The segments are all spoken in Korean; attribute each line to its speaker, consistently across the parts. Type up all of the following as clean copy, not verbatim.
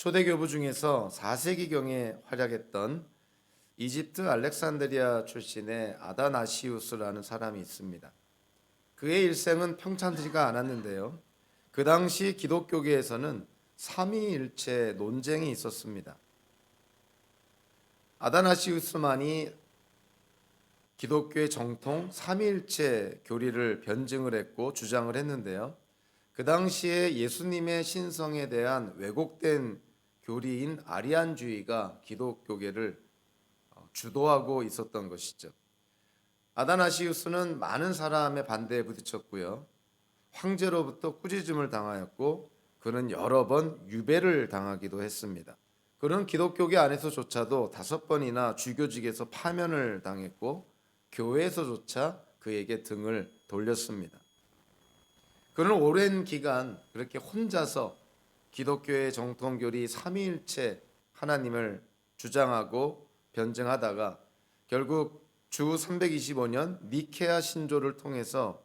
Speaker 1: 초대교부 중에서 4세기경에 활약했던 이집트 알렉산드리아 출신의 아다나시우스라는 사람이 있습니다. 그의 일생은 평탄하지가 않았는데요. 그 당시 기독교계에서는 삼위일체 논쟁이 있었습니다. 아다나시우스만이 기독교의 정통 삼위일체 교리를 변증을 했고 주장을 했는데요. 그 당시에 예수님의 신성에 대한 왜곡된 교리인 아리안주의가 기독교계를 주도하고 있었던 것이죠. 아다나시우스는 많은 사람의 반대에 부딪혔고요. 황제로부터 꾸짖음을 당하였고 그는 여러 번 유배를 당하기도 했습니다. 그는 기독교계 안에서조차도 5번이나 주교직에서 파면을 당했고 교회에서조차 그에게 등을 돌렸습니다. 그는 오랜 기간 그렇게 혼자서 기독교의 정통교리 삼위일체 하나님을 주장하고 변증하다가 결국 주 325년 니케아 신조를 통해서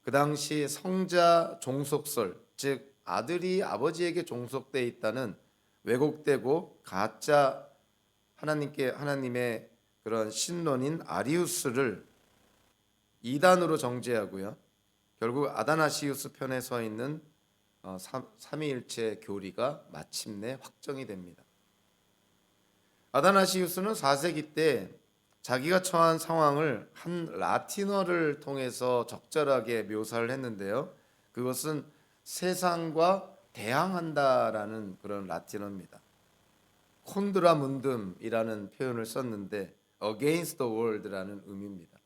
Speaker 1: 그 당시 성자 종속설, 즉 아들이 아버지에게 종속되어 있다는 왜곡되고 가짜 하나님의 그런 신론인 아리우스를 이단으로 정죄하고요. 결국 아다나시우스 편에 서 있는 삼위일체 교리가 마침내 확정이 됩니다. 아다나시우스는 4세기 때 자기가 처한 상황을 한 라틴어를 통해서 적절하게 묘사를 했는데요. 그것은 세상과 대항한다라는 그런 라틴어입니다. 콘드라 문듬이라는 표현을 썼는데 against the world라는 의미입니다.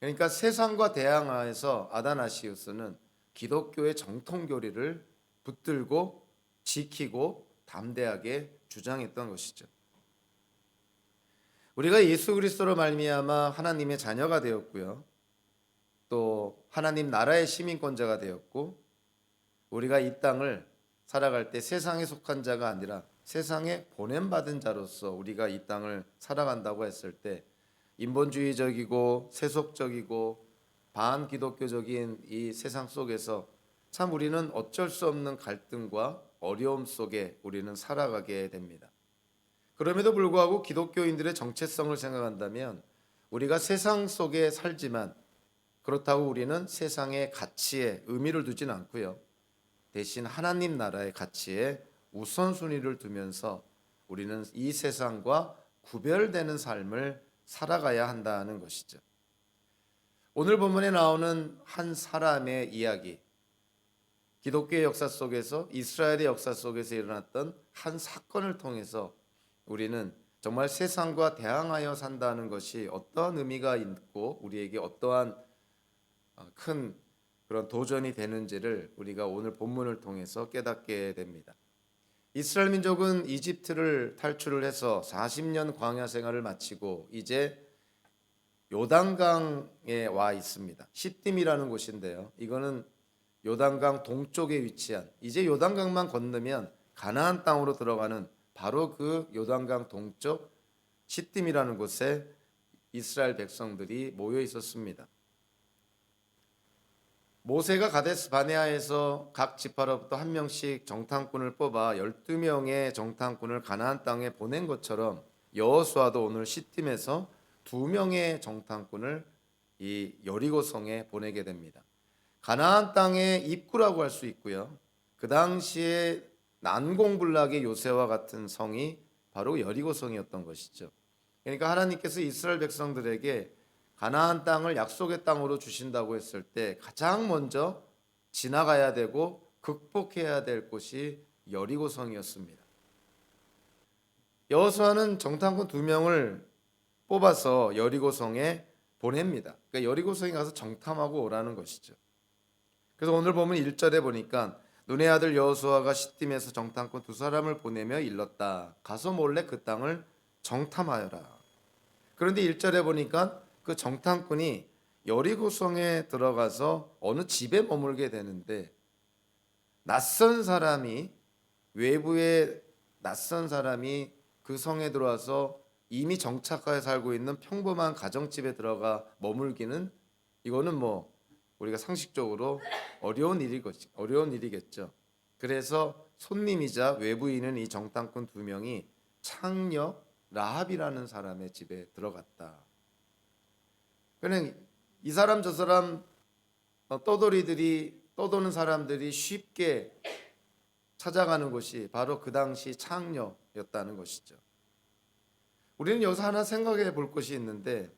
Speaker 1: 그러니까 세상과 대항하여서 아다나시우스는 기독교의 정통 교리를 붙들고 지키고 담대하게 주장했던 것이죠. 우리가 예수 그리스도로 말미암아 하나님의 자녀가 되었고요. 또 하나님 나라의 시민권자가 되었고 우리가 이 땅을 살아갈 때 세상에 속한 자가 아니라 세상에 보냄받은 자로서 우리가 이 땅을 살아간다고 했을 때 인본주의적이고 세속적이고 반기독교적인 이 세상 속에서 참 우리는 어쩔 수 없는 갈등과 어려움 속에 우리는 살아가게 됩니다. 그럼에도 불구하고 기독교인들의 정체성을 생각한다면 우리가 세상 속에 살지만 그렇다고 우리는 세상의 가치에 의미를 두진 않고요. 대신 하나님 나라의 가치에 우선순위를 두면서 우리는 이 세상과 구별되는 삶을 살아가야 한다는 것이죠. 오늘 본문에 나오는 한 사람의 이야기, 기독교의 역사 속에서 이스라엘의 역사 속에서 일어났던 한 사건을 통해서 우리는 정말 세상과 대항하여 산다는 것이 어떠한 의미가 있고 우리에게 어떠한 큰 그런 도전이 되는지를 우리가 오늘 본문을 통해서 깨닫게 됩니다. 이스라엘 민족은 이집트를 탈출을 해서 40년 광야 생활을 마치고 이제 요단강에 와 있습니다. 시딤이라는 곳인데요. 이거는 요단강 동쪽에 위치한 이제 요단강만 건너면 가나안 땅으로 들어가는 바로 그 요단강 동쪽 시딤이라는 곳에 이스라엘 백성들이 모여 있었습니다. 모세가 가데스 바네아에서 각 지파로부터 한 명씩 정탐꾼을 뽑아 12명의 정탐꾼을 가나안 땅에 보낸 것처럼 여호수아도 오늘 시딤에서 2명의 정탐꾼을 이 여리고성에 보내게 됩니다. 가나안 땅의 입구라고 할 수 있고요. 그 당시에 난공불락의 요새와 같은 성이 바로 여리고성이었던 것이죠. 그러니까 하나님께서 이스라엘 백성들에게 가나안 땅을 약속의 땅으로 주신다고 했을 때 가장 먼저 지나가야 되고 극복해야 될 곳이 여리고성이었습니다. 여호수아는 정탐꾼 2명을 뽑아서 여리고성에 보냅니다. 그러니까 여리고성에 가서 정탐하고 오라는 것이죠. 그래서 오늘 보면 1절에 보니까 눈의 아들 여호수아가 시딤에서 정탐꾼 2사람을 보내며 일렀다. 가서 몰래 그 땅을 정탐하여라. 그런데 1절에 보니까 그 정탐꾼이 여리고성에 들어가서 어느 집에 머물게 되는데 낯선 사람이 외부의 낯선 사람이 그 성에 들어와서 이미 정착하여 살고 있는 평범한 가정집에 들어가 머물기는 이거는 우리가 상식적으로 어려운 일이겠죠. 그래서 손님이자 외부인은 이 정탐꾼 두 명이 창녀 라합이라는 사람의 집에 들어갔다. 그냥 이 사람 저 사람 떠도는 사람들이 쉽게 찾아가는 곳이 바로 그 당시 창녀였다는 것이죠. 우리는 여기서 하나 생각해 볼 것이 있는데,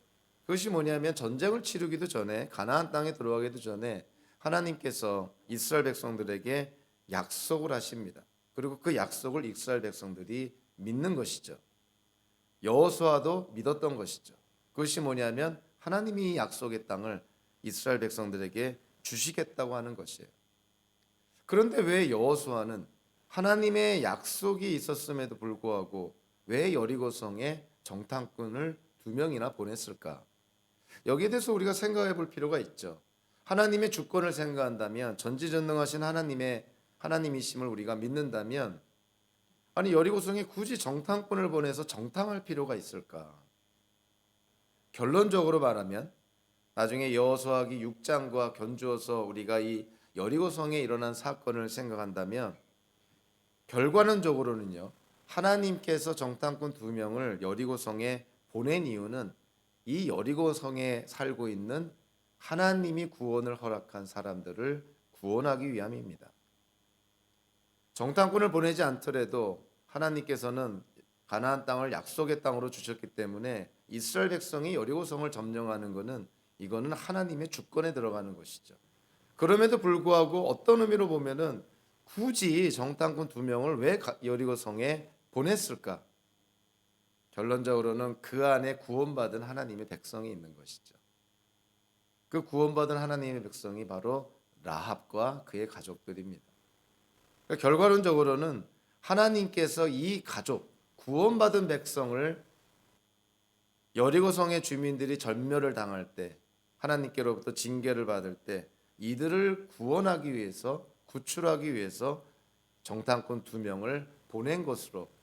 Speaker 1: 그것이 뭐냐면 전쟁을 치르기도 전에, 가나안 땅에 들어가기도 전에 하나님께서 이스라엘 백성들에게 약속을 하십니다. 그리고 그 약속을 이스라엘 백성들이 믿는 것이죠. 여호수아도 믿었던 것이죠. 그것이 뭐냐면 하나님이 약속의 땅을 이스라엘 백성들에게 주시겠다고 하는 것이에요. 그런데 왜 여호수아는 하나님의 약속이 있었음에도 불구하고 왜 여리고성에 정탐꾼을 두 명이나 보냈을까? 여기에 대해서 우리가 생각해 볼 필요가 있죠. 하나님의 주권을 생각한다면, 전지전능하신 하나님이심을 우리가 믿는다면, 아니 여리고성에 굳이 정탐꾼을 보내서 정탐할 필요가 있을까? 결론적으로 말하면 나중에 여호수아기 6장과 견주어서 우리가 이 여리고성에 일어난 사건을 생각한다면, 결과론적으로는요, 하나님께서 정탐꾼 두 명을 여리고성에 보낸 이유는 이 여리고성에 살고 있는 하나님이 구원을 허락한 사람들을 구원하기 위함입니다. 정탐꾼을 보내지 않더라도 하나님께서는 가나안 땅을 약속의 땅으로 주셨기 때문에 이스라엘 백성이 여리고성을 점령하는 것은 이거는 하나님의 주권에 들어가는 것이죠. 그럼에도 불구하고 어떤 의미로 보면은 굳이 정탐꾼 두 명을 왜 여리고성에 보냈을까? 결론적으로는 그 안에 구원받은 하나님의 백성이 있는 것이죠. 그 구원받은 하나님의 백성이 바로 라합과 그의 가족들입니다. 그러니까 결과론적으로는 하나님께서 이 가족, 구원받은 백성을 여리고성의 주민들이 전멸을 당할 때, 하나님께로부터 징계를 받을 때 이들을 구원하기 위해서, 구출하기 위해서 정탐꾼 두 명을 보낸 것으로,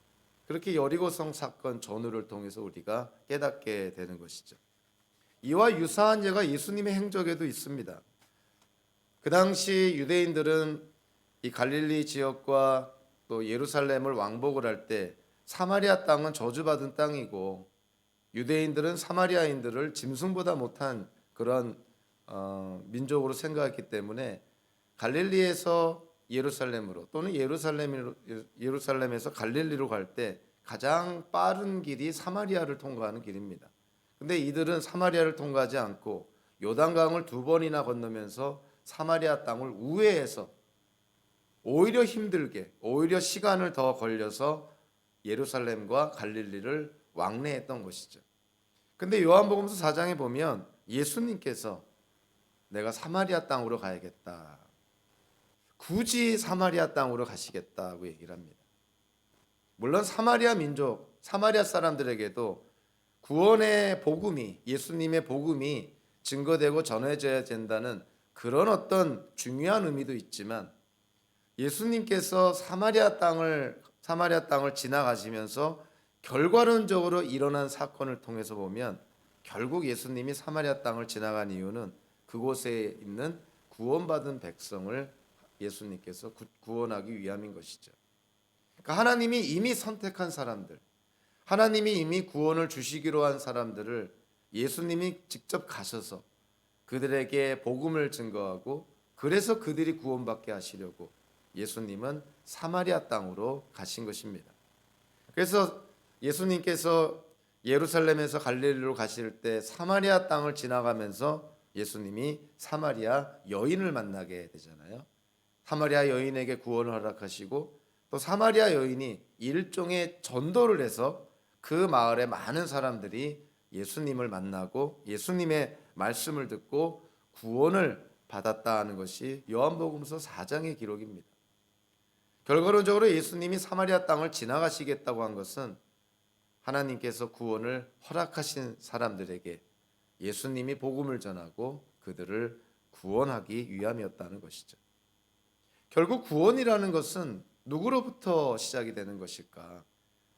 Speaker 1: 그렇게 여리고성 사건 전후를 통해서 우리가 깨닫게 되는 것이죠. 이와 유사한 예가 예수님의 행적에도 있습니다. 그 당시 유대인들은 이 갈릴리 지역과 또 예루살렘을 왕복을 할 때 사마리아 땅은 저주받은 땅이고, 유대인들은 사마리아인들을 짐승보다 못한 그런 민족으로 생각했기 때문에 갈릴리에서 예루살렘으로, 또는 예루살렘에서 갈릴리로 갈 때 가장 빠른 길이 사마리아를 통과하는 길입니다. 근데 이들은 사마리아를 통과하지 않고 요단강을 두 번이나 건너면서 사마리아 땅을 우회해서 오히려 힘들게, 오히려 시간을 더 걸려서 예루살렘과 갈릴리를 왕래했던 것이죠. 근데 요한복음서 4장에 보면 예수님께서 내가 사마리아 땅으로 가야겠다, 굳이 사마리아 땅으로 가시겠다고 얘기를 합니다. 물론 사마리아 민족, 사마리아 사람들에게도 구원의 복음이, 예수님의 복음이 증거되고 전해져야 된다는 그런 어떤 중요한 의미도 있지만, 예수님께서 사마리아 땅을 지나가시면서 결과론적으로 일어난 사건을 통해서 보면 결국 예수님이 사마리아 땅을 지나간 이유는 그곳에 있는 구원받은 백성을 예수님께서 구원하기 위함인 것이죠. 그러니까 하나님이 이미 선택한 사람들, 하나님이 이미 구원을 주시기로 한 사람들을 예수님이 직접 가셔서 그들에게 복음을 증거하고, 그래서 그들이 구원받게 하시려고 예수님은 사마리아 땅으로 가신 것입니다. 그래서 예수님께서 예루살렘에서 갈릴리로 가실 때 사마리아 땅을 지나가면서 예수님이 사마리아 여인을 만나게 되잖아요. 사마리아 여인에게 구원을 허락하시고, 또 사마리아 여인이 일종의 전도를 해서 그 마을의 많은 사람들이 예수님을 만나고 예수님의 말씀을 듣고 구원을 받았다는 것이 요한복음서 4장의 기록입니다. 결과론적으로 예수님이 사마리아 땅을 지나가시겠다고 한 것은 하나님께서 구원을 허락하신 사람들에게 예수님이 복음을 전하고 그들을 구원하기 위함이었다는 것이죠. 결국 구원이라는 것은 누구로부터 시작이 되는 것일까?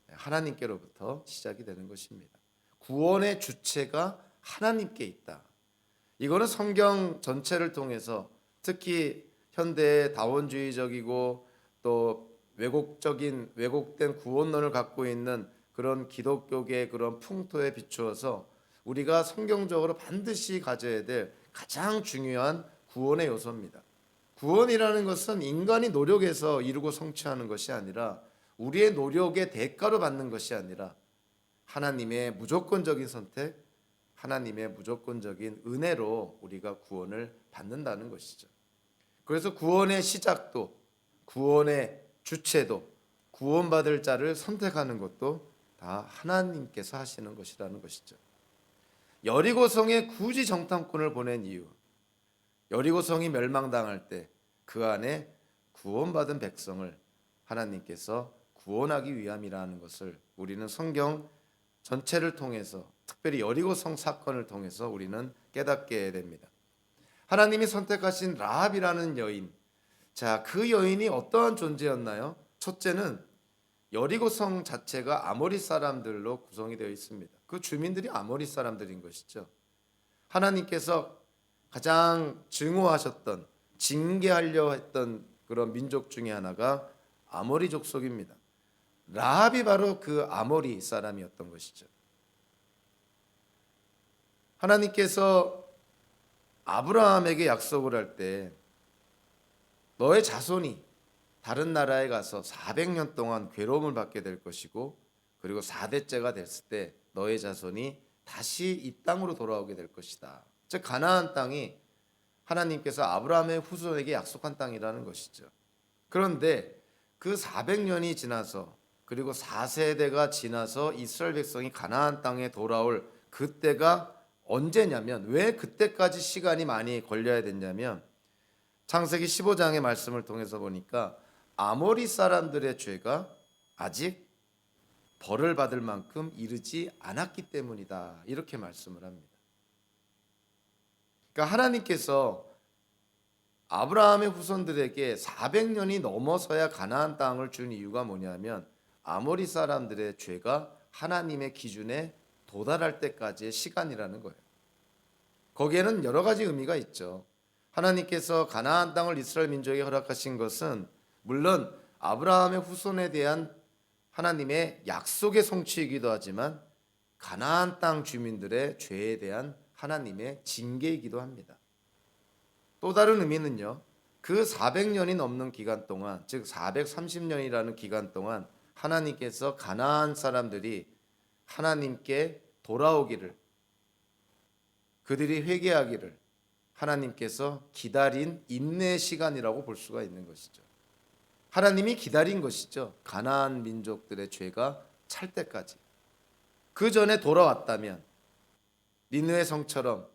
Speaker 1: 하나님께로부터 시작이 되는 것입니다. 구원의 주체가 하나님께 있다. 이거는 성경 전체를 통해서, 특히 현대의 다원주의적이고 또 왜곡된 구원론을 갖고 있는 그런 기독교계의 그런 풍토에 비추어서 우리가 성경적으로 반드시 가져야 될 가장 중요한 구원의 요소입니다. 구원이라는 것은 인간이 노력해서 이루고 성취하는 것이 아니라 우리의 노력의 대가로 받는 것이 아니라 하나님의 무조건적인 선택, 하나님의 무조건적인 은혜로 우리가 구원을 받는다는 것이죠. 그래서 구원의 시작도, 구원의 주체도, 구원받을 자를 선택하는 것도 다 하나님께서 하시는 것이라는 것이죠. 여리고성에 굳이 정탐꾼을 보낸 이유, 여리고성이 멸망당할 때 그 안에 구원받은 백성을 하나님께서 구원하기 위함이라는 것을 우리는 성경 전체를 통해서, 특별히 여리고성 사건을 통해서 우리는 깨닫게 됩니다. 하나님이 선택하신 라합이라는 여인, 자, 그 여인이 어떠한 존재였나요? 첫째는 여리고성 자체가 아모리 사람들로 구성이 되어 있습니다. 그 주민들이 아모리 사람들인 것이죠. 하나님께서 가장 증오하셨던, 징계하려 했던 그런 민족 중에 하나가 아모리 족속입니다. 라합이 바로 그 아모리 사람이었던 것이죠. 하나님께서 아브라함에게 약속을 할 때 너의 자손이 다른 나라에 가서 400년 동안 괴로움을 받게 될 것이고, 그리고 4대째가 됐을 때 너의 자손이 다시 이 땅으로 돌아오게 될 것이다. 즉 가나안 땅이 하나님께서 아브라함의 후손에게 약속한 땅이라는 것이죠. 그런데 그 400년이 지나서, 그리고 4세대가 지나서 이스라엘 백성이 가나안 땅에 돌아올 그때가 언제냐면, 왜 그때까지 시간이 많이 걸려야 됐냐면, 창세기 15장의 말씀을 통해서 보니까 아모리 사람들의 죄가 아직 벌을 받을 만큼 이르지 않았기 때문이다, 이렇게 말씀을 합니다. 그러니까 하나님께서 아브라함의 후손들에게 400년이 넘어서야 가나안 땅을 준 이유가 뭐냐면, 아모리 사람들의 죄가 하나님의 기준에 도달할 때까지의 시간이라는 거예요. 거기에는 여러 가지 의미가 있죠. 하나님께서 가나안 땅을 이스라엘 민족에게 허락하신 것은 물론 아브라함의 후손에 대한 하나님의 약속의 성취이기도 하지만 가나안 땅 주민들의 죄에 대한 하나님의 징계이기도 합니다. 또 다른 의미는요, 그 400년이 넘는 기간 동안, 즉 430년이라는 기간 동안 하나님께서 가나안 사람들이 하나님께 돌아오기를, 그들이 회개하기를 하나님께서 기다린 인내의 시간이라고 볼 수가 있는 것이죠. 하나님이 기다린 것이죠. 가나안 민족들의 죄가 찰 때까지. 그 전에 돌아왔다면, 니느웨 성처럼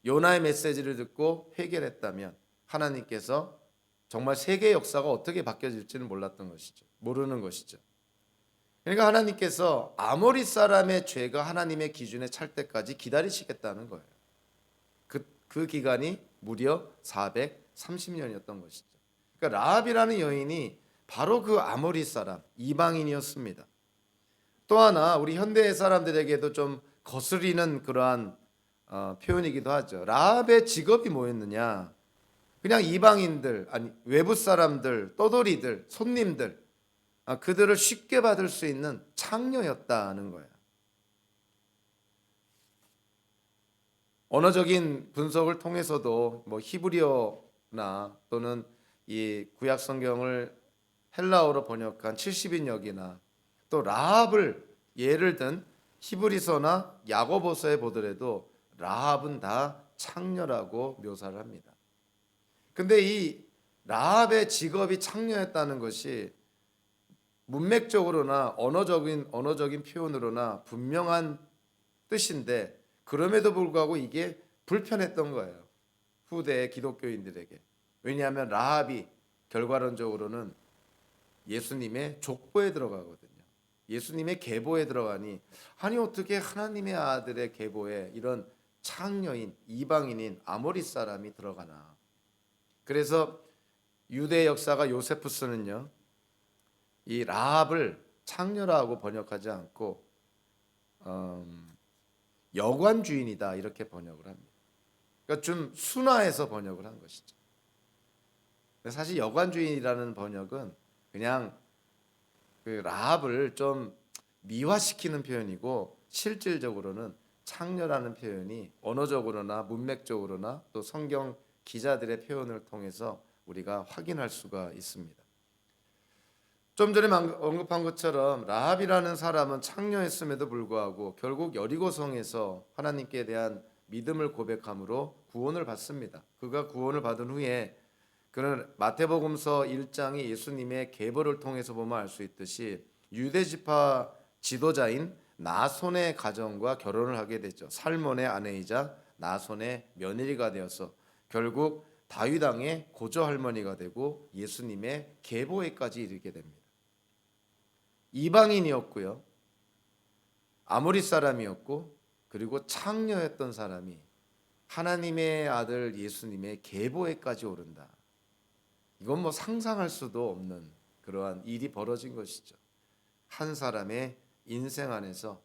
Speaker 1: 요나의 메시지를 듣고 회개를 했다면 하나님께서 정말 세계 역사가 어떻게 바뀌어질지는 몰랐던 것이죠. 모르는 것이죠. 그러니까 하나님께서 아모리 사람의 죄가 하나님의 기준에 찰 때까지 기다리시겠다는 거예요. 그 기간이 무려 430년이었던 것이죠. 그러니까 라합이라는 여인이 바로 그 아모리 사람, 이방인이었습니다. 또 하나 우리 현대 사람들에게도 좀 거스리는 그러한 표현이기도 하죠. 라합의 직업이 뭐였느냐? 그냥 이방인들, 아니 외부 사람들, 떠돌이들, 손님들, 그들을 쉽게 받을 수 있는 창녀였다는 거예요. 언어적인 분석을 통해서도 뭐 히브리어나 또는 이 구약 성경을 헬라어로 번역한 70인역이나 또 라합을 예를 든 히브리서나 야고보서에 보더라도 라합은 다 창녀라고 묘사를 합니다. 근데 이 라합의 직업이 창녀였다는 것이 문맥적으로나 언어적인 표현으로나 분명한 뜻인데, 그럼에도 불구하고 이게 불편했던 거예요, 후대의 기독교인들에게. 왜냐하면 라합이 결과론적으로는 예수님의 족보에 들어가거든요. 예수님의 계보에 들어가니, 아니 어떻게 하나님의 아들의 계보에 이런 창녀인, 이방인인 아모리 사람이 들어가나. 그래서 유대 역사가 요세푸스는요, 이 라합을 창녀라고 번역하지 않고 여관 주인이다 이렇게 번역을 합니다. 그러니까 좀 순화해서 번역을 한 것이죠. 사실 여관 주인이라는 번역은 그냥 그 라합을 좀 미화시키는 표현이고 실질적으로는 창녀라는 표현이 언어적으로나 문맥적으로나 또 성경 기자들의 표현을 통해서 우리가 확인할 수가 있습니다. 좀 전에 언급한 것처럼 라합이라는 사람은 창녀였음에도 불구하고 결국 여리고성에서 하나님께 대한 믿음을 고백함으로 구원을 받습니다. 그가 구원을 받은 후에 그는 마태복음서 1장이 예수님의 계보를 통해서 보면 알 수 있듯이 유대 지파 지도자인 나손의 가정과 결혼을 하게 되죠. 살몬의 아내이자 나손의 며느리가 되어서 결국 다윗 왕의 고조 할머니가 되고 예수님의 계보에까지 이르게 됩니다. 이방인이었고요. 아모리 사람이었고 그리고 창녀였던 사람이 하나님의 아들 예수님의 계보에까지 오른다. 이건 뭐 상상할 수도 없는 그러한 일이 벌어진 것이죠. 한 사람의 인생 안에서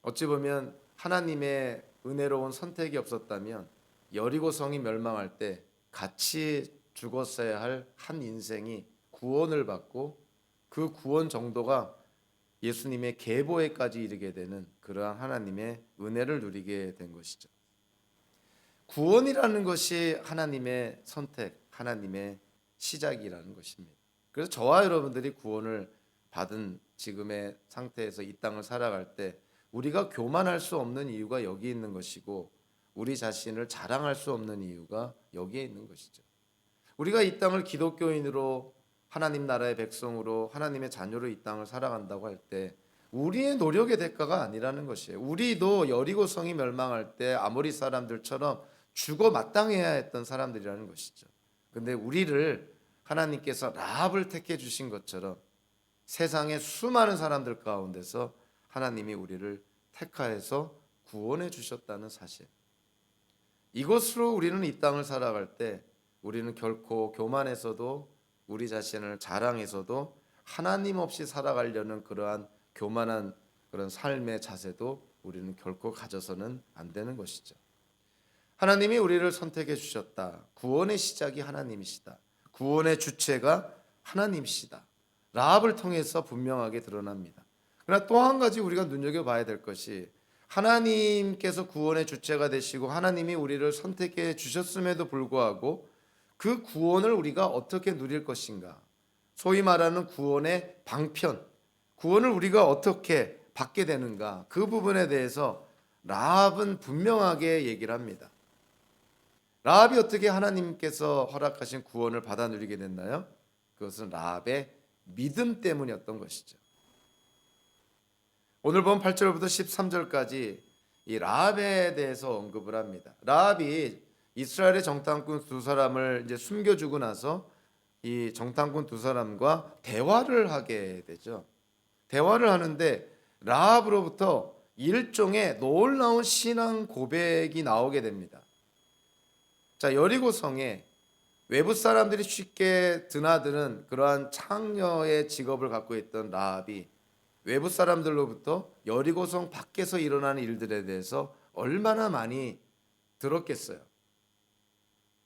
Speaker 1: 어찌 보면 하나님의 은혜로운 선택이 없었다면 여리고성이 멸망할 때 같이 죽었어야 할 한 인생이 구원을 받고 그 구원 정도가 예수님의 계보에까지 이르게 되는 그러한 하나님의 은혜를 누리게 된 것이죠. 구원이라는 것이 하나님의 선택, 하나님의 시작이라는 것입니다. 그래서 저와 여러분들이 구원을 받은 지금의 상태에서 이 땅을 살아갈 때 우리가 교만할 수 없는 이유가 여기 있는 것이고 우리 자신을 자랑할 수 없는 이유가 여기에 있는 것이죠. 우리가 이 땅을 기독교인으로 하나님 나라의 백성으로 하나님의 자녀로 이 땅을 살아간다고 할 때 우리의 노력의 대가가 아니라는 것이에요. 우리도 여리고성이 멸망할 때 아모리 사람들처럼 죽어 마땅해야 했던 사람들이라는 것이죠. 근데 우리를 하나님께서 라합을 택해 주신 것처럼 세상의 수많은 사람들 가운데서 하나님이 우리를 택하여서 구원해 주셨다는 사실. 이것으로 우리는 이 땅을 살아갈 때 우리는 결코 교만해서도 우리 자신을 자랑해서도 하나님 없이 살아가려는 그러한 교만한 그런 삶의 자세도 우리는 결코 가져서는 안 되는 것이죠. 하나님이 우리를 선택해 주셨다. 구원의 시작이 하나님이시다. 구원의 주체가 하나님이시다. 라합을 통해서 분명하게 드러납니다. 그러나 또 한 가지 우리가 눈여겨봐야 될 것이 하나님께서 구원의 주체가 되시고 하나님이 우리를 선택해 주셨음에도 불구하고 그 구원을 우리가 어떻게 누릴 것인가. 소위 말하는 구원의 방편, 구원을 우리가 어떻게 받게 되는가. 그 부분에 대해서 라합은 분명하게 얘기를 합니다. 라합이 어떻게 하나님께서 허락하신 구원을 받아 누리게 됐나요? 그것은 라합의 믿음 때문이었던 것이죠. 오늘 본 8절부터 13절까지 이 라합에 대해서 언급을 합니다. 라합이 이스라엘의 정탐꾼 두 사람을 이제 숨겨주고 나서 이 정탐꾼 두 사람과 대화를 하게 되죠. 대화를 하는데 라합으로부터 일종의 놀라운 신앙 고백이 나오게 됩니다. 자, 여리고성에 외부 사람들이 쉽게 드나드는 그러한 창녀의 직업을 갖고 있던 라합이 외부 사람들로부터 여리고성 밖에서 일어나는 일들에 대해서 얼마나 많이 들었겠어요.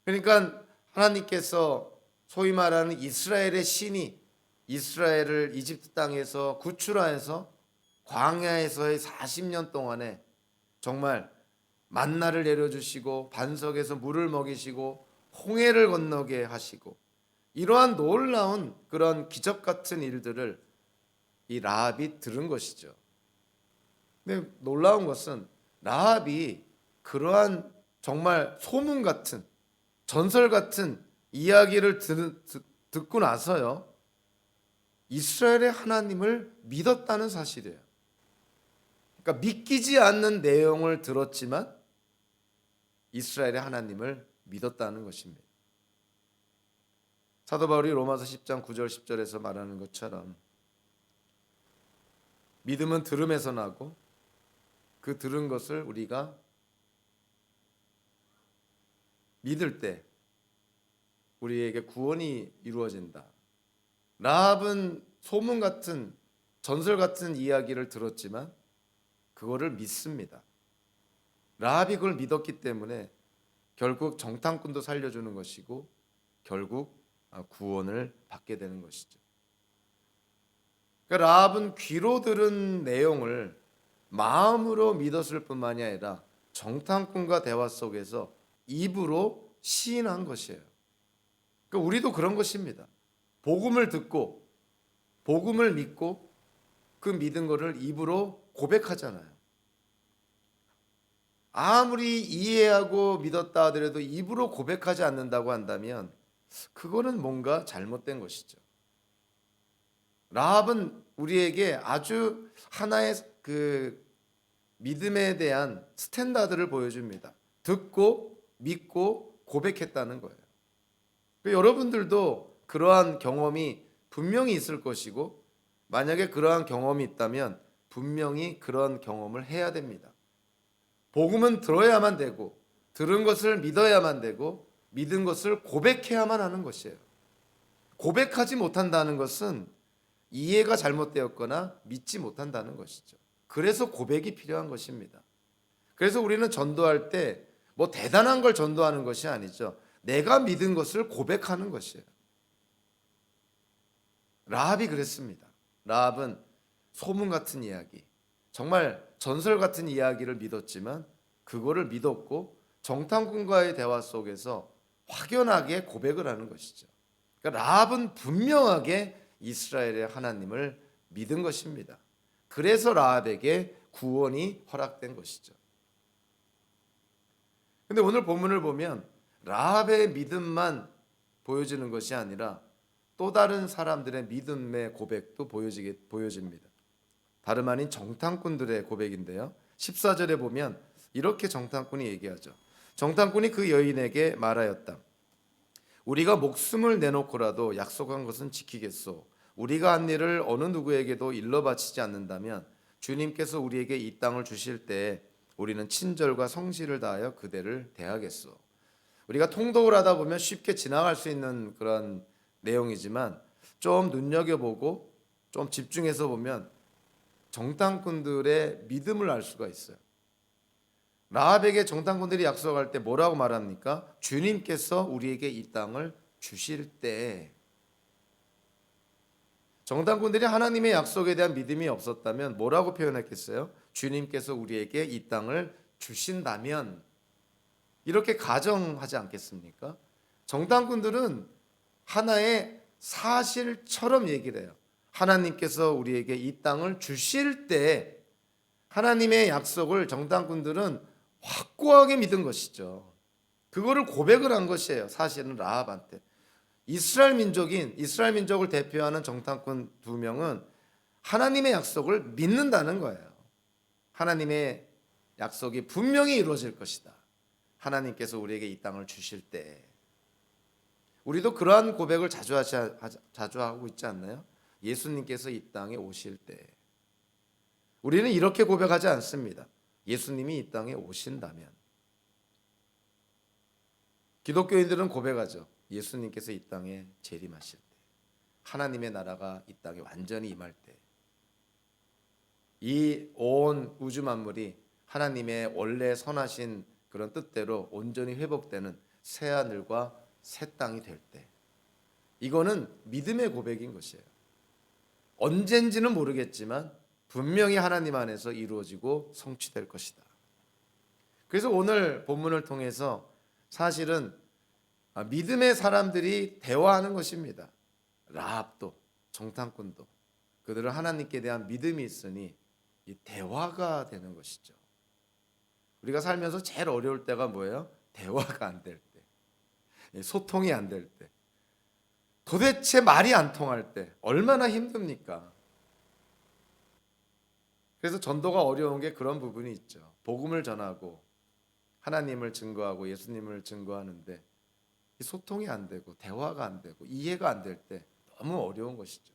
Speaker 1: 그러니까 하나님께서 소위 말하는 이스라엘의 신이 이스라엘을 이집트 땅에서 구출하여서 광야에서의 40년 동안에 정말 만나를 내려주시고 반석에서 물을 먹이시고 홍해를 건너게 하시고 이러한 놀라운 그런 기적 같은 일들을 이 라합이 들은 것이죠. 근데 놀라운 것은 라합이 그러한 정말 소문 같은 전설 같은 이야기를 듣고 나서요 이스라엘의 하나님을 믿었다는 사실이에요. 그러니까 믿기지 않는 내용을 들었지만 이스라엘의 하나님을 믿었다는 것입니다. 사도 바울이 로마서 10장 9절 10절에서 말하는 것처럼 믿음은 들음에서 나고 그 들은 것을 우리가 믿을 때 우리에게 구원이 이루어진다. 라합은 소문 같은 전설 같은 이야기를 들었지만 그거를 믿습니다. 라합이 그걸 믿었기 때문에 결국 정탐꾼도 살려주는 것이고 결국 구원을 받게 되는 것이죠. 그러니까 라합은 귀로 들은 내용을 마음으로 믿었을 뿐만이 아니라 정탐꾼과 대화 속에서 입으로 시인한 것이에요. 그러니까 우리도 그런 것입니다. 복음을 듣고 복음을 믿고 그 믿은 것을 입으로 고백하잖아요. 아무리 이해하고 믿었다 하더라도 입으로 고백하지 않는다고 한다면 그거는 뭔가 잘못된 것이죠. 라합은 우리에게 아주 하나의 그 믿음에 대한 스탠다드를 보여줍니다. 듣고 믿고 고백했다는 거예요. 여러분들도 그러한 경험이 분명히 있을 것이고, 만약에 그러한 경험이 있다면 분명히 그런 경험을 해야 됩니다. 복음은 들어야만 되고, 들은 것을 믿어야만 되고, 믿은 것을 고백해야만 하는 것이에요. 고백하지 못한다는 것은 이해가 잘못되었거나 믿지 못한다는 것이죠. 그래서 고백이 필요한 것입니다. 그래서 우리는 전도할 때 뭐 대단한 걸 전도하는 것이 아니죠. 내가 믿은 것을 고백하는 것이에요. 라합이 그랬습니다. 라합은 소문 같은 이야기, 정말 전설 같은 이야기를 믿었지만 그거를 믿었고 정탐꾼과의 대화 속에서 확연하게 고백을 하는 것이죠. 그러니까 라합은 분명하게 이스라엘의 하나님을 믿은 것입니다. 그래서 라합에게 구원이 허락된 것이죠. 근데 오늘 본문을 보면 라합의 믿음만 보여지는 것이 아니라 또 다른 사람들의 믿음의 고백도 보여집니다. 다름 아닌 정탐꾼들의 고백인데요. 14절에 보면 이렇게 정탐꾼이 얘기하죠. 정탐꾼이 그 여인에게 말하였다. 우리가 목숨을 내놓고라도 약속한 것은 지키겠소. 우리가 한 일을 어느 누구에게도 일러 바치지 않는다면 주님께서 우리에게 이 땅을 주실 때에 우리는 친절과 성실을 다하여 그대를 대하겠소. 우리가 통독을 하다 보면 쉽게 지나갈 수 있는 그런 내용이지만 좀 눈여겨보고 좀 집중해서 보면 정탐꾼들의 믿음을 알 수가 있어요. 라합에게 정탐꾼들이 약속할 때 뭐라고 말합니까? 주님께서 우리에게 이 땅을 주실 때. 정탐꾼들이 하나님의 약속에 대한 믿음이 없었다면 뭐라고 표현했겠어요? 주님께서 우리에게 이 땅을 주신다면, 이렇게 가정하지 않겠습니까? 정탐꾼들은 하나의 사실처럼 얘기를 해요. 하나님께서 우리에게 이 땅을 주실 때 하나님의 약속을 정탐꾼들은 확고하게 믿은 것이죠. 그거를 고백을 한 것이에요. 사실은 라합한테. 이스라엘 민족을 대표하는 정탐꾼 두 명은 하나님의 약속을 믿는다는 거예요. 하나님의 약속이 분명히 이루어질 것이다. 하나님께서 우리에게 이 땅을 주실 때. 우리도 그러한 고백을 자주 하고 있지 않나요? 예수님께서 이 땅에 오실 때. 우리는 이렇게 고백하지 않습니다. 예수님이 이 땅에 오신다면. 기독교인들은 고백하죠. 예수님께서 이 땅에 재림하실 때, 하나님의 나라가 이 땅에 완전히 임할 때, 이 온 우주 만물이 하나님의 원래 선하신 그런 뜻대로 온전히 회복되는 새 하늘과 새 땅이 될 때, 이거는 믿음의 고백인 것이에요. 언젠지는 모르겠지만 분명히 하나님 안에서 이루어지고 성취될 것이다. 그래서 오늘 본문을 통해서 사실은 믿음의 사람들이 대화하는 것입니다. 라합도 정탐꾼도 그들은 하나님께 대한 믿음이 있으니 이 대화가 되는 것이죠. 우리가 살면서 제일 어려울 때가 뭐예요? 대화가 안 될 때, 소통이 안 될 때, 도대체 말이 안 통할 때 얼마나 힘듭니까? 그래서 전도가 어려운 게 그런 부분이 있죠. 복음을 전하고 하나님을 증거하고 예수님을 증거하는데 소통이 안 되고 대화가 안 되고 이해가 안 될 때 너무 어려운 것이죠.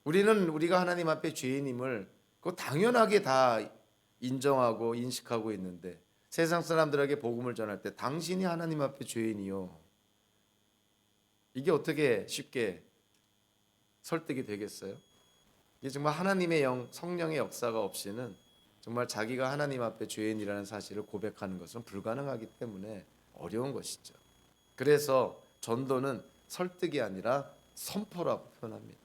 Speaker 1: 우리는 우리가 하나님 앞에 죄인임을 그거 당연하게 다 인정하고 인식하고 있는데 세상 사람들에게 복음을 전할 때 당신이 하나님 앞에 죄인이요, 이게 어떻게 쉽게 설득이 되겠어요? 이게 정말 하나님의 성령의 역사가 없이는 정말 자기가 하나님 앞에 죄인이라는 사실을 고백하는 것은 불가능하기 때문에 어려운 것이죠. 그래서 전도는 설득이 아니라 선포라고 표현합니다.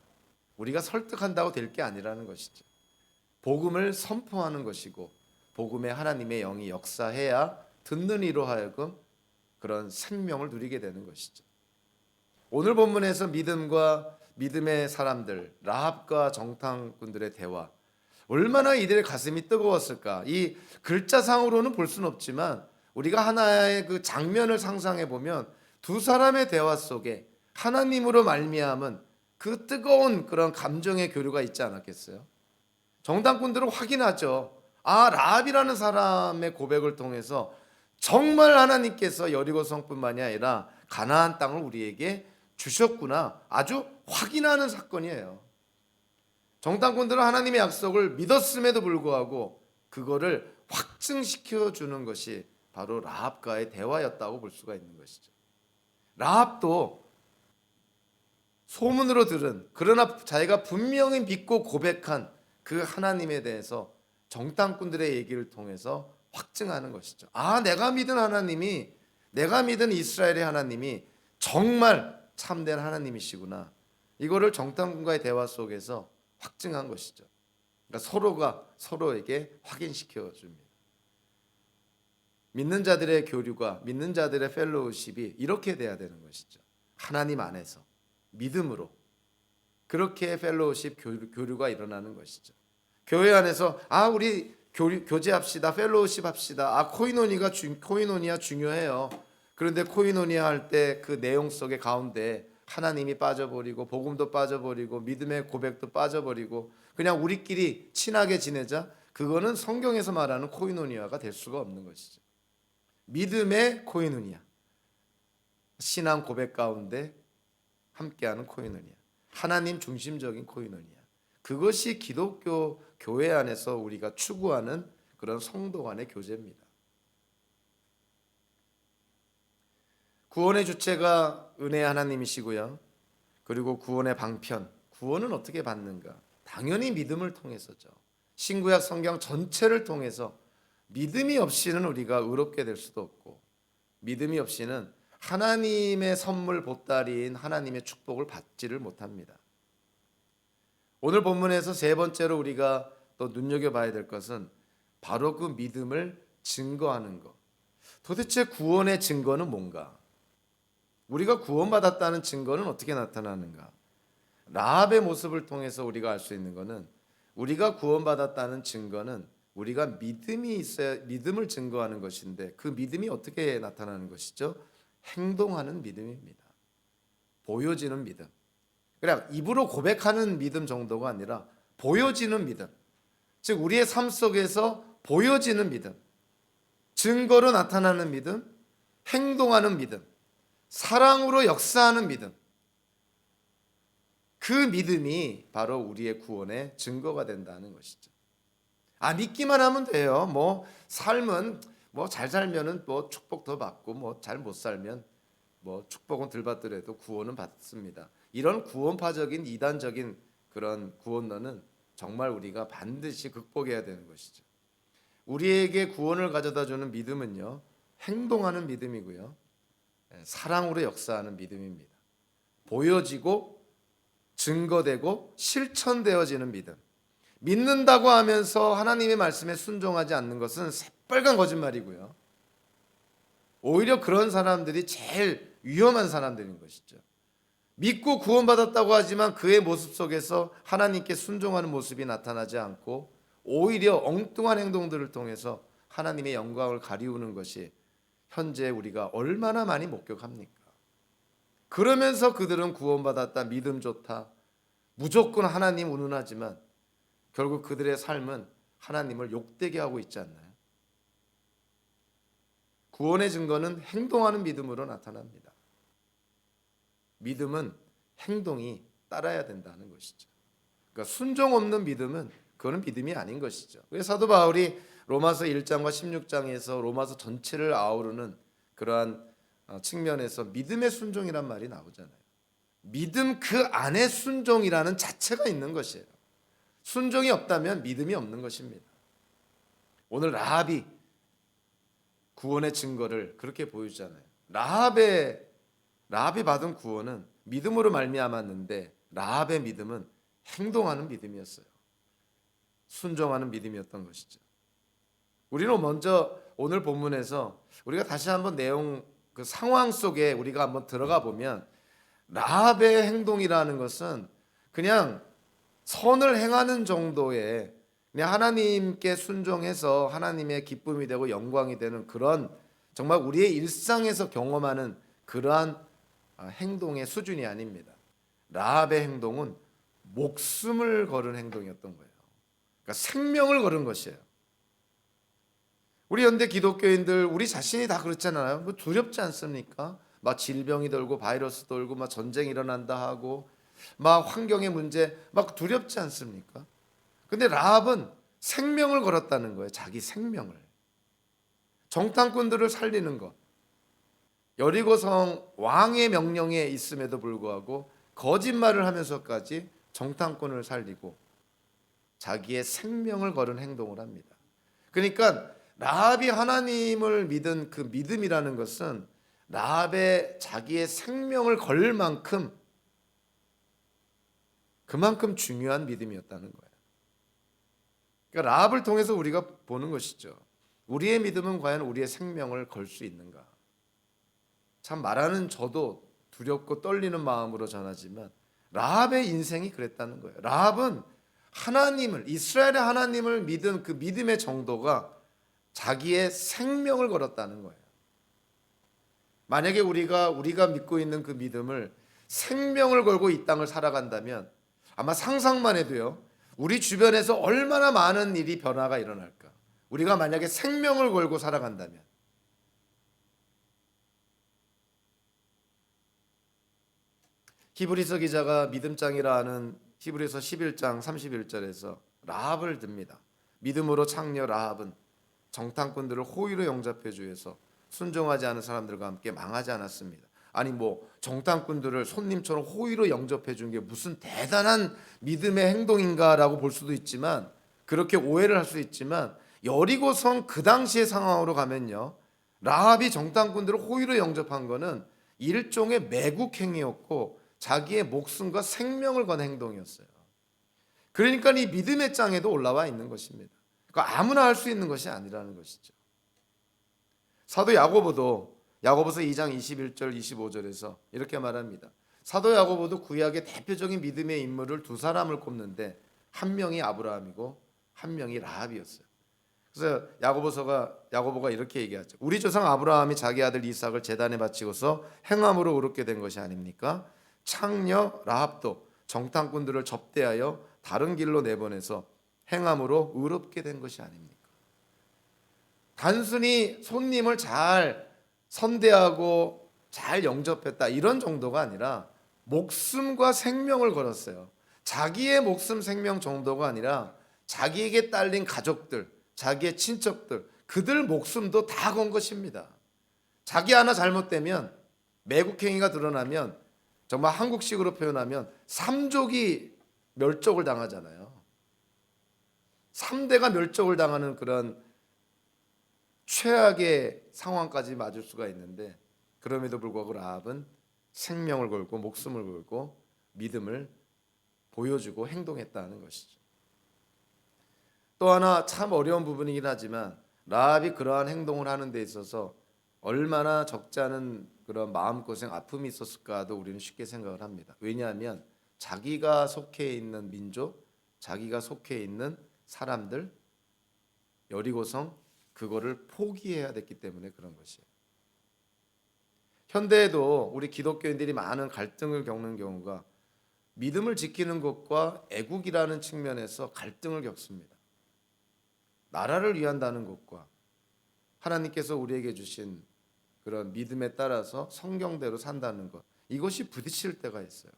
Speaker 1: 우리가 설득한다고 될 게 아니라는 것이죠. 복음을 선포하는 것이고 복음에 하나님의 영이 역사해야 듣는 이로 하여금 그런 생명을 누리게 되는 것이죠. 오늘 본문에서 믿음과 믿음의 사람들, 라합과 정탐꾼들의 대화, 얼마나 이들의 가슴이 뜨거웠을까. 이 글자상으로는 볼 수는 없지만 우리가 하나의 그 장면을 상상해 보면 두 사람의 대화 속에 하나님으로 말미암은 그 뜨거운 그런 감정의 교류가 있지 않았겠어요? 정탐꾼들은 확인하죠. 라합이라는 사람의 고백을 통해서 정말 하나님께서 여리고 성뿐만이 아니라 가나안 땅을 우리에게 주셨구나. 아주 확인하는 사건이에요. 정탐꾼들은 하나님의 약속을 믿었음에도 불구하고 그거를 확증시켜 주는 것이 바로 라합과의 대화였다고 볼 수가 있는 것이죠. 라합도 소문으로 들은, 그러나 자기가 분명히 믿고 고백한 그 하나님에 대해서 정탐꾼들의 얘기를 통해서 확증하는 것이죠. 내가 믿은 하나님이, 내가 믿은 이스라엘의 하나님이 정말 참된 하나님이시구나. 이거를 정탐꾼과의 대화 속에서 확증한 것이죠. 그러니까 서로가 서로에게 확인시켜 줍니다. 믿는 자들의 교류가, 믿는 자들의 펠로우십이 이렇게 돼야 되는 것이죠. 하나님 안에서 믿음으로 그렇게 펠로우십 교류가 일어나는 것이죠. 교회 안에서 우리 교제합시다, 펠로우십 합시다. 코이노니아 중요해요. 그런데 코이노니아 할 때 그 내용 속의 가운데 하나님이 빠져버리고 복음도 빠져버리고 믿음의 고백도 빠져버리고 그냥 우리끼리 친하게 지내자. 그거는 성경에서 말하는 코이노니아가 될 수가 없는 것이죠. 믿음의 코이노니아, 신앙 고백 가운데 함께하는 코이노니아, 하나님 중심적인 코이노니아, 그것이 기독교 교회 안에서 우리가 추구하는 그런 성도 간의 교제입니다. 구원의 주체가 은혜의 하나님이시고요. 그리고 구원의 방편, 구원은 어떻게 받는가? 당연히 믿음을 통해서죠. 신구약 성경 전체를 통해서 믿음이 없이는 우리가 의롭게 될 수도 없고 믿음이 없이는 하나님의 선물 보따리인 하나님의 축복을 받지를 못합니다. 오늘 본문에서 세 번째로 우리가 또 눈여겨봐야 될 것은 바로 그 믿음을 증거하는 것. 도대체 구원의 증거는 뭔가? 우리가 구원받았다는 증거는 어떻게 나타나는가? 라합의 모습을 통해서 우리가 알 수 있는 것은 우리가 구원받았다는 증거는 우리가 믿음이 있어야 믿음을 증거하는 것인데 그 믿음이 어떻게 나타나는 것이죠? 행동하는 믿음입니다. 보여지는 믿음. 그냥 입으로 고백하는 믿음 정도가 아니라 보여지는 믿음. 즉 우리의 삶 속에서 보여지는 믿음. 증거로 나타나는 믿음, 행동하는 믿음, 사랑으로 역사하는 믿음. 그 믿음이 바로 우리의 구원의 증거가 된다는 것이죠. 믿기만 하면 돼요. 삶은 잘 살면은 축복 더 받고 잘 못 살면 축복은 덜 받더라도 구원은 받습니다. 이런 구원파적인 이단적인 그런 구원론은 정말 우리가 반드시 극복해야 되는 것이죠. 우리에게 구원을 가져다 주는 믿음은요, 행동하는 믿음이고요, 사랑으로 역사하는 믿음입니다. 보여지고 증거되고 실천되어지는 믿음. 믿는다고 하면서 하나님의 말씀에 순종하지 않는 것은 새빨간 거짓말이고요. 오히려 그런 사람들이 제일 위험한 사람들인 것이죠. 믿고 구원받았다고 하지만 그의 모습 속에서 하나님께 순종하는 모습이 나타나지 않고 오히려 엉뚱한 행동들을 통해서 하나님의 영광을 가리우는 것이 현재 우리가 얼마나 많이 목격합니까? 그러면서 그들은 구원받았다, 믿음 좋다, 무조건 하나님 운운하지만 결국 그들의 삶은 하나님을 욕되게 하고 있지 않나요? 구원의 증거는 행동하는 믿음으로 나타납니다. 믿음은 행동이 따라야 된다는 것이죠. 그러니까 순종 없는 믿음은 그거는 믿음이 아닌 것이죠. 그래서 사도 바울이 로마서 1장과 16장에서 로마서 전체를 아우르는 그러한 측면에서 믿음의 순종이란 말이 나오잖아요. 믿음 그 안에 순종이라는 자체가 있는 것이에요. 순종이 없다면 믿음이 없는 것입니다. 오늘 라합이 구원의 증거를 그렇게 보여주잖아요. 라합이 받은 구원은 믿음으로 말미암았는데 라합의 믿음은 행동하는 믿음이었어요. 순종하는 믿음이었던 것이죠. 우리는 먼저 오늘 본문에서 우리가 다시 한번 내용 그 상황 속에 우리가 한번 들어가 보면 라합의 행동이라는 것은 그냥 선을 행하는 정도의 그냥 하나님께 순종해서 하나님의 기쁨이 되고 영광이 되는 그런 정말 우리의 일상에서 경험하는 그러한 행동의 수준이 아닙니다. 라합의 행동은 목숨을 걸은 행동이었던 거예요. 그러니까 생명을 걸은 것이에요. 우리 현대 기독교인들 우리 자신이 다 그렇잖아요. 뭐 두렵지 않습니까? 막 질병이 돌고 바이러스 돌고 막 전쟁이 일어난다 하고 막 환경의 문제 막 두렵지 않습니까? 근데 라합은 생명을 걸었다는 거예요. 자기 생명을. 정탐꾼들을 살리는 것. 여리고성 왕의 명령에 있음에도 불구하고 거짓말을 하면서까지 정탐꾼을 살리고 자기의 생명을 걸은 행동을 합니다. 그러니까 라합이 하나님을 믿은 그 믿음이라는 것은 라합의 자기의 생명을 걸 만큼 그만큼 중요한 믿음이었다는 거예요. 그러니까 라합을 통해서 우리가 보는 것이죠. 우리의 믿음은 과연 우리의 생명을 걸 수 있는가? 참 말하는 저도 두렵고 떨리는 마음으로 전하지만 라합의 인생이 그랬다는 거예요. 라합은 하나님을 이스라엘의 하나님을 믿은 그 믿음의 정도가 자기의 생명을 걸었다는 거예요. 만약에 우리가 믿고 있는 그 믿음을 생명을 걸고 이 땅을 살아간다면 아마 상상만 해도요. 우리 주변에서 얼마나 많은 일이 변화가 일어날까. 우리가 만약에 생명을 걸고 살아간다면 히브리서 기자가 믿음장이라 하는 히브리서 11장 31절에서 라합을 듭니다. 믿음으로 창녀 라합은 정탐꾼들을 호의로 영접해 주어서 순종하지 않은 사람들과 함께 망하지 않았습니다. 아니 뭐 정탐꾼들을 손님처럼 호의로 영접해 준 게 무슨 대단한 믿음의 행동인가라고 볼 수도 있지만 그렇게 오해를 할 수 있지만 여리고성 그 당시의 상황으로 가면요. 라합이 정탐꾼들을 호의로 영접한 거는 일종의 매국 행위였고 자기의 목숨과 생명을 건 행동이었어요. 그러니까 이 믿음의 장에도 올라와 있는 것입니다. 그러니까 아무나 할 수 있는 것이 아니라는 것이죠. 사도 야고보도 야고보서 2장 21절 25절에서 이렇게 말합니다. 사도 야고보도 구약의 대표적인 믿음의 인물을 두 사람을 꼽는데 한 명이 아브라함이고 한 명이 라합이었어요. 그래서 야고보가 이렇게 얘기하죠. 우리 조상 아브라함이 자기 아들 이삭을 제단에 바치고서 행함으로 의롭게 된 것이 아닙니까? 창녀 라합도 정탐꾼들을 접대하여 다른 길로 내보내서 행함으로 의롭게 된 것이 아닙니까? 단순히 손님을 잘 선대하고 잘 영접했다 이런 정도가 아니라 목숨과 생명을 걸었어요. 자기의 목숨 생명 정도가 아니라 자기에게 딸린 가족들, 자기의 친척들, 그들 목숨도 다 건 것입니다. 자기 하나 잘못되면 매국행위가 드러나면 정말 한국식으로 표현하면 삼족이 멸족을 당하잖아요. 3대가 멸족을 당하는 그런 최악의 상황까지 맞을 수가 있는데 그럼에도 불구하고 라합은 생명을 걸고 목숨을 걸고 믿음을 보여주고 행동했다는 것이죠. 또 하나 참 어려운 부분이긴 하지만 라합이 그러한 행동을 하는 데 있어서 얼마나 적지 않은 그런 마음고생, 아픔이 있었을까도 우리는 쉽게 생각을 합니다. 왜냐하면 자기가 속해 있는 민족, 자기가 속해 있는 사람들, 여리고성 그거를 포기해야 됐기 때문에 그런 것이에요. 현대에도 우리 기독교인들이 많은 갈등을 겪는 경우가 믿음을 지키는 것과 애국이라는 측면에서 갈등을 겪습니다. 나라를 위한다는 것과 하나님께서 우리에게 주신 그런 믿음에 따라서 성경대로 산다는 것, 이것이 부딪힐 때가 있어요.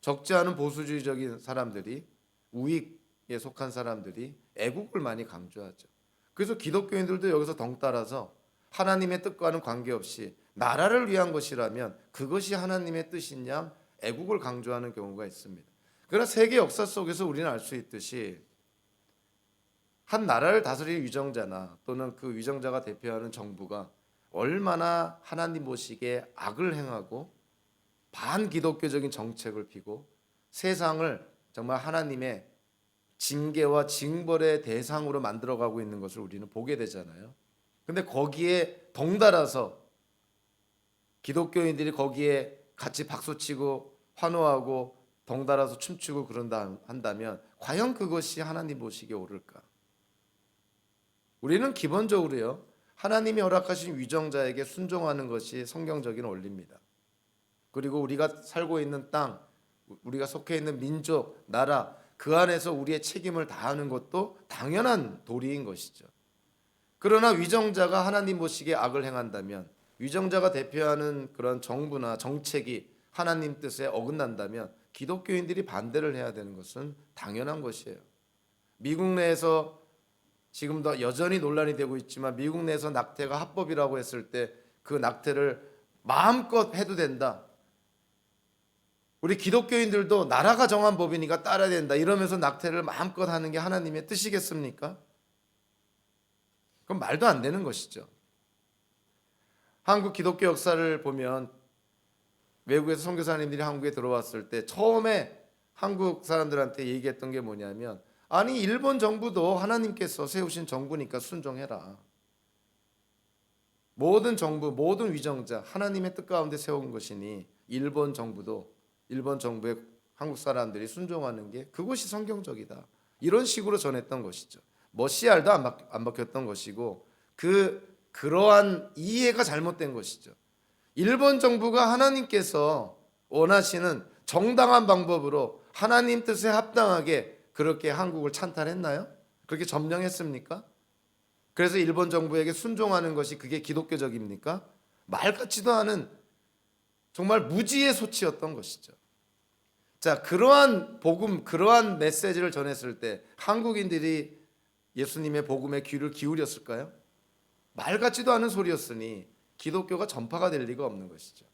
Speaker 1: 적지 않은 보수주의적인 사람들이, 우익에 속한 사람들이 애국을 많이 강조하죠. 그래서 기독교인들도 여기서 덩따라서 하나님의 뜻과는 관계없이 나라를 위한 것이라면 그것이 하나님의 뜻인 양 애국을 강조하는 경우가 있습니다. 그러나 세계 역사 속에서 우리는 알 수 있듯이 한 나라를 다스릴 위정자나 또는 그 위정자가 대표하는 정부가 얼마나 하나님 보시기에 악을 행하고 반기독교적인 정책을 피고 세상을 정말 하나님의 징계와 징벌의 대상으로 만들어가고 있는 것을 우리는 보게 되잖아요. 근데 거기에 덩달아서 기독교인들이 거기에 같이 박수치고 환호하고 덩달아서 춤추고 그런다 한다면 과연 그것이 하나님 보시기에 옳을까? 우리는 기본적으로요, 하나님이 허락하신 위정자에게 순종하는 것이 성경적인 원리입니다. 그리고 우리가 살고 있는 땅, 우리가 속해 있는 민족, 나라, 그 안에서 우리의 책임을 다하는 것도 당연한 도리인 것이죠. 그러나 위정자가 하나님 보시기에 악을 행한다면, 위정자가 대표하는 그런 정부나 정책이 하나님 뜻에 어긋난다면 기독교인들이 반대를 해야 되는 것은 당연한 것이에요. 미국 내에서 지금도 여전히 논란이 되고 있지만 미국 내에서 낙태가 합법이라고 했을 때 그 낙태를 마음껏 해도 된다. 우리 기독교인들도 나라가 정한 법이니까 따라야 된다. 이러면서 낙태를 마음껏 하는 게 하나님의 뜻이겠습니까? 그건 말도 안 되는 것이죠. 한국 기독교 역사를 보면 외국에서 선교사님들이 한국에 들어왔을 때 처음에 한국 사람들한테 얘기했던 게 뭐냐면, 아니 일본 정부도 하나님께서 세우신 정부니까 순종해라. 모든 정부, 모든 위정자 하나님의 뜻 가운데 세운 것이니 일본 정부의 한국 사람들이 순종하는 게 그것이 성경적이다. 이런 식으로 전했던 것이죠. 뭐 씨알도 안 박혔던 것이고 그러한 이해가 잘못된 것이죠. 일본 정부가 하나님께서 원하시는 정당한 방법으로 하나님 뜻에 합당하게 그렇게 한국을 찬탈했나요? 그렇게 점령했습니까? 그래서 일본 정부에게 순종하는 것이 그게 기독교적입니까? 말 같지도 않은 정말 무지의 소치였던 것이죠. 자, 그러한 복음, 그러한 메시지를 전했을 때 한국인들이 예수님의 복음에 귀를 기울였을까요? 말 같지도 않은 소리였으니 기독교가 전파가 될 리가 없는 것이죠.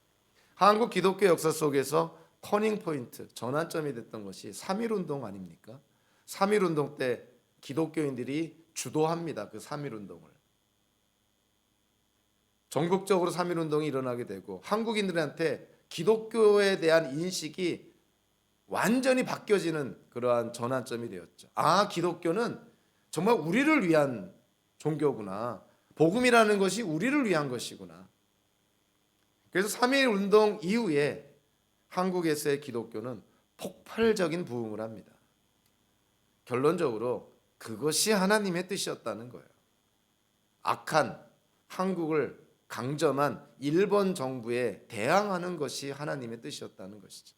Speaker 1: 한국 기독교 역사 속에서 터닝 포인트, 전환점이 됐던 것이 3.1운동 아닙니까? 3.1운동 때 기독교인들이 주도합니다. 그 3.1운동을. 전국적으로 3.1운동이 일어나게 되고 한국인들한테 기독교에 대한 인식이 완전히 바뀌어지는 그러한 전환점이 되었죠. 아, 기독교는 정말 우리를 위한 종교구나. 복음이라는 것이 우리를 위한 것이구나. 그래서 3.1운동 이후에 한국에서의 기독교는 폭발적인 부흥을 합니다. 결론적으로 그것이 하나님의 뜻이었다는 거예요. 악한 한국을 강점한 일본 정부에 대항하는 것이 하나님의 뜻이었다는 것이죠.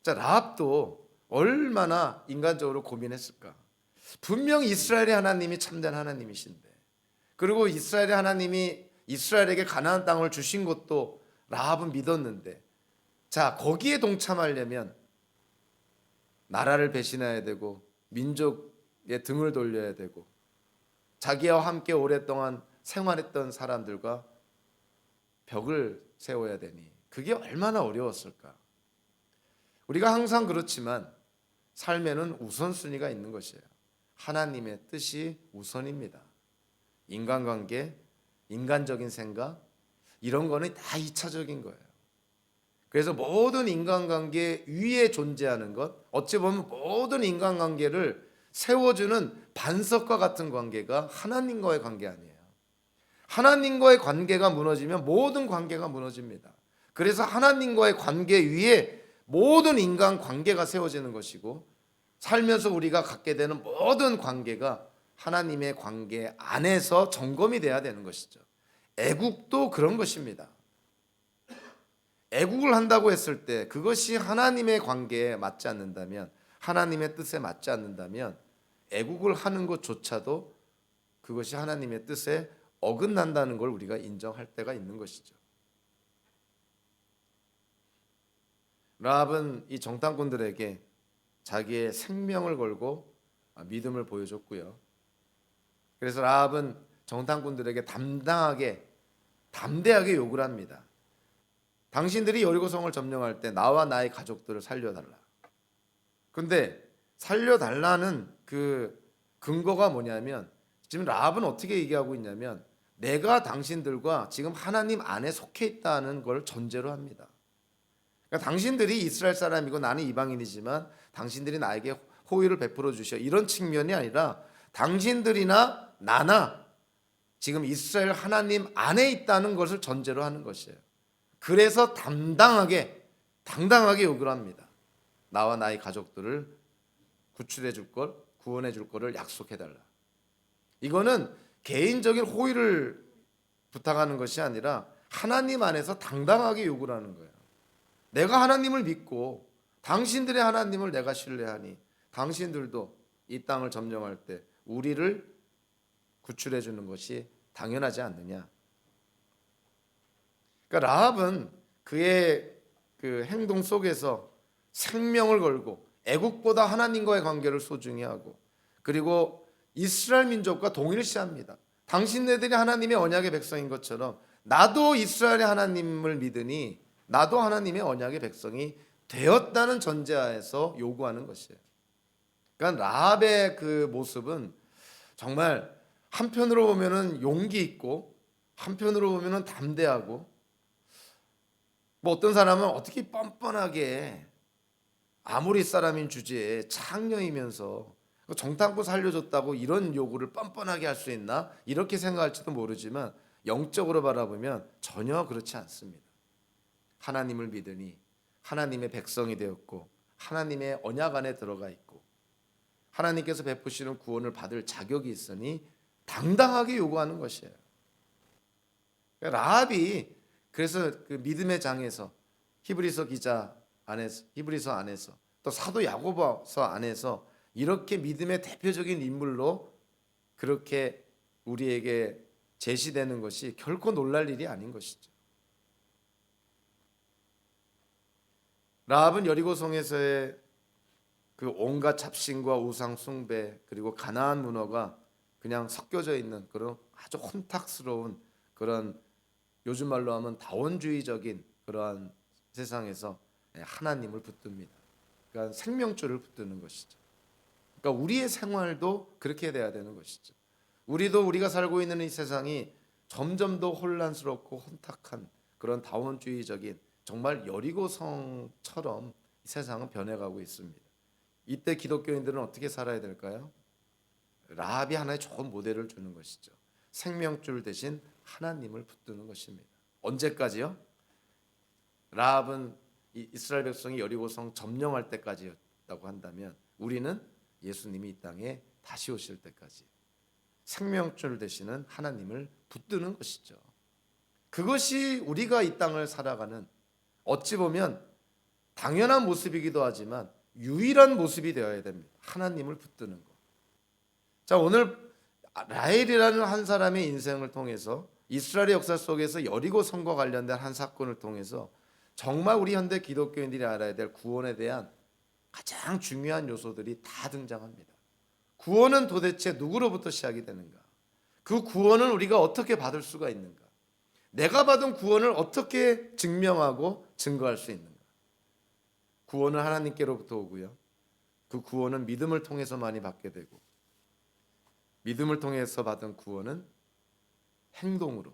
Speaker 1: 자, 라합도 얼마나 인간적으로 고민했을까? 분명 이스라엘의 하나님이 참된 하나님이신데, 그리고 이스라엘의 하나님이 이스라엘에게 가나안 땅을 주신 것도 라합은 믿었는데, 자, 거기에 동참하려면 나라를 배신해야 되고 민족의 등을 돌려야 되고 자기와 함께 오랫동안 생활했던 사람들과 벽을 세워야 되니 그게 얼마나 어려웠을까? 우리가 항상 그렇지만 삶에는 우선순위가 있는 것이에요. 하나님의 뜻이 우선입니다. 인간관계, 인간적인 생각, 이런 거는 다 2차적인 거예요. 그래서 모든 인간관계 위에 존재하는 것, 어찌 보면 모든 인간관계를 세워주는 반석과 같은 관계가 하나님과의 관계 아니에요. 하나님과의 관계가 무너지면 모든 관계가 무너집니다. 그래서 하나님과의 관계 위에 모든 인간관계가 세워지는 것이고, 살면서 우리가 갖게 되는 모든 관계가 하나님의 관계 안에서 점검이 돼야 되는 것이죠. 애국도 그런 것입니다. 애국을 한다고 했을 때 그것이 하나님의 관계에 맞지 않는다면, 하나님의 뜻에 맞지 않는다면 애국을 하는 것조차도 그것이 하나님의 뜻에 어긋난다는 걸 우리가 인정할 때가 있는 것이죠. 라합은 이 정탐꾼들에게 자기의 생명을 걸고 믿음을 보여줬고요. 그래서 라합은 정탐꾼들에게 담대하게 요구를 합니다. 당신들이 여리고성을 점령할 때 나와 나의 가족들을 살려달라. 근데 살려달라는 그 근거가 뭐냐면, 지금 라합은 어떻게 얘기하고 있냐면, 내가 당신들과 지금 하나님 안에 속해 있다는 걸 전제로 합니다. 그러니까 당신들이 이스라엘 사람이고 나는 이방인이지만 당신들이 나에게 호의를 베풀어 주셔, 이런 측면이 아니라 당신들이나 나나 지금 이스라엘 하나님 안에 있다는 것을 전제로 하는 것이에요. 그래서 당당하게 요구를 합니다. 나와 나의 가족들을 구출해 줄 걸, 구원해 줄 거를 약속해 달라. 이거는 개인적인 호의를 부탁하는 것이 아니라 하나님 안에서 당당하게 요구를 하는 거예요. 내가 하나님을 믿고 당신들의 하나님을 내가 신뢰하니 당신들도 이 땅을 점령할 때 우리를 구출해 주는 것이 당연하지 않느냐. 그러니까 라합은 그의 그 행동 속에서 생명을 걸고 애국보다 하나님과의 관계를 소중히 하고, 그리고 이스라엘 민족과 동일시합니다. 당신네들이 하나님의 언약의 백성인 것처럼 나도 이스라엘의 하나님을 믿으니 나도 하나님의 언약의 백성이 되었다는 전제하에서 요구하는 것이에요. 그러니까 라합의 그 모습은 정말 한편으로 보면은 용기 있고 한편으로 보면은 담대하고, 뭐 어떤 사람은 어떻게 뻔뻔하게 아모리 사람인 주제에 창녀이면서 정탐꾼 살려줬다고 이런 요구를 뻔뻔하게 할 수 있나, 이렇게 생각할지도 모르지만 영적으로 바라보면 전혀 그렇지 않습니다. 하나님을 믿으니 하나님의 백성이 되었고 하나님의 언약 안에 들어가 있고 하나님께서 베푸시는 구원을 받을 자격이 있으니 당당하게 요구하는 것이에요. 라합이 그래서 그 믿음의 장에서 히브리서 안에서 또 사도 야고보서 안에서 이렇게 믿음의 대표적인 인물로 그렇게 우리에게 제시되는 것이 결코 놀랄 일이 아닌 것이죠. 라합은 여리고성에서의 그 온갖 잡신과 우상 숭배 그리고 가나안 문화가 그냥 섞여져 있는 그런 아주 혼탁스러운 그런, 요즘 말로 하면 다원주의적인 그러한 세상에서 하나님을 붙듭니다. 그러니까 생명줄을 붙드는 것이죠. 그러니까 우리의 생활도 그렇게 돼야 되는 것이죠. 우리가 살고 있는 이 세상이 점점 더 혼란스럽고 혼탁한 그런 다원주의적인, 정말 여리고성처럼 세상은 변해가고 있습니다. 이때 기독교인들은 어떻게 살아야 될까요? 라합이 하나의 좋은 모델을 주는 것이죠. 생명줄 대신 하나님을 붙드는 것입니다. 언제까지요? 라합은 이스라엘 백성이 여리고성 점령할 때까지였다고 한다면 우리는 예수님이 이 땅에 다시 오실 때까지 생명줄 되시는 하나님을 붙드는 것이죠. 그것이 우리가 이 땅을 살아가는 어찌 보면 당연한 모습이기도 하지만 유일한 모습이 되어야 됩니다. 하나님을 붙드는 것. 자, 오늘 라헬이라는 한 사람의 인생을 통해서 이스라엘의 역사 속에서 여리고성과 관련된 한 사건을 통해서 정말 우리 현대 기독교인들이 알아야 될 구원에 대한 가장 중요한 요소들이 다 등장합니다. 구원은 도대체 누구로부터 시작이 되는가? 그 구원을 우리가 어떻게 받을 수가 있는가? 내가 받은 구원을 어떻게 증명하고 증거할 수 있는가? 구원은 하나님께로부터 오고요. 그 구원은 믿음을 통해서만이 받게 되고, 믿음을 통해서 받은 구원은 행동으로,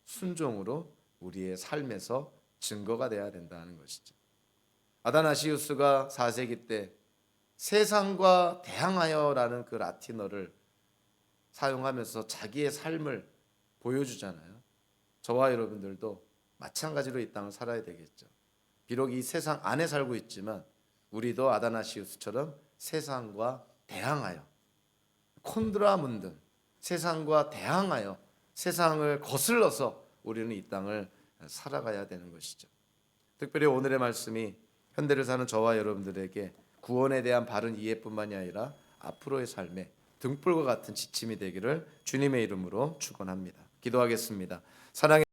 Speaker 1: 순종으로 우리의 삶에서 증거가 되어야 된다는 것이죠. 아다나시우스가 4세기 때 세상과 대항하여라는 그 라틴어를 사용하면서 자기의 삶을 보여주잖아요. 저와 여러분들도 마찬가지로 이 땅을 살아야 되겠죠. 비록 이 세상 안에 살고 있지만 우리도 아다나시우스처럼 세상과 대항하여, 콘드라 문든 세상과 대항하여 세상을 거슬러서 우리는 이 땅을 살아가야 되는 것이죠. 특별히 오늘의 말씀이 현대를 사는 저와 여러분들에게 구원에 대한 바른 이해뿐만이 아니라 앞으로의 삶에 등불과 같은 지침이 되기를 주님의 이름으로 축원합니다. 기도하겠습니다. 사랑의